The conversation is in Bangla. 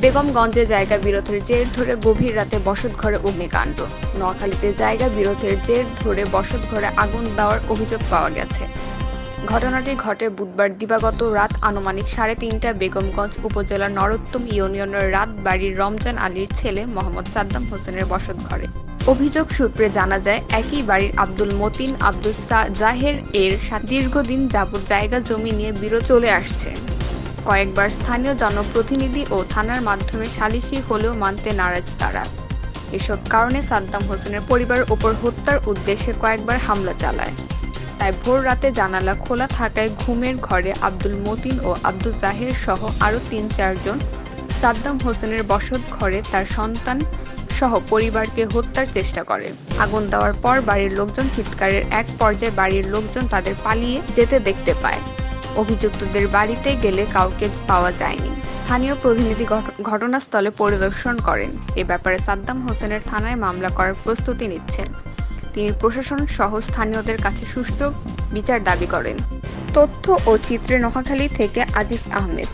বেগমগঞ্জে জায়গা বিরোধের জের ধরে গভীর রাতে বসতঘরে অগ্নিকাণ্ড। নোয়াখালীতে জায়গা বিরোধের জের ধরে বসতঘরে আগুন দেওয়ার অভিযোগ পাওয়া গেছে। ঘটনাটি ঘটে বুধবার দিবাগত রাত আনুমানিক 3:30টায় বেগমগঞ্জ উপজেলার নরোত্তম ইউনিয়নের রাতবাড়ির রমজান আলীর ছেলে মোহাম্মদ সাদ্দাম হোসেনের বসতঘরে। অভিযোগ সূত্রে জানা যায়, একই বাড়ির আব্দুল মতিন আব্দুল জাহের এর সাথে দীর্ঘদিন যাবৎ জায়গা জমি নিয়ে বিরোধ চলে আসছে। কয়েকবার স্থানীয় জনপ্রতিনিধি ও থানার মাধ্যমে সালিশি হলেও মানতে নারাজ তারা। এসব কারণে সাদ্দাম হোসেনের পরিবারের ওপর হত্যার উদ্দেশ্যে কয়েকবার হামলা চালায়। তাই ভোর রাতে জানালা খোলা থাকায় ঘুমের ঘরে আব্দুল মতিন ও আব্দুল জাহের সহ আরও ৩-৪ জন সাদ্দাম হোসেনের বসত ঘরে তার সন্তান সহ পরিবারকে হত্যার চেষ্টা করে। আগুন দেওয়ার পর বাড়ির লোকজন চিৎকারের এক পর্যায়ে বাড়ির লোকজন তাদের পালিয়ে যেতে দেখতে পায়। অভিযুক্তদের বাড়িতে গেলে কাউকে পাওয়া যায়নি। স্থানীয় প্রতিনিধি ঘটনাস্থলে পরিদর্শন করেন। এ ব্যাপারে সাদ্দাম হোসেনের থানায় মামলা করার প্রস্তুতি নিচ্ছেন। তিনি প্রশাসন সহ স্থানীয়দের কাছে সুষ্ঠু বিচার দাবি করেন। তথ্য ও চিত্রে নোয়াখালী থেকে আজিজ আহমেদ।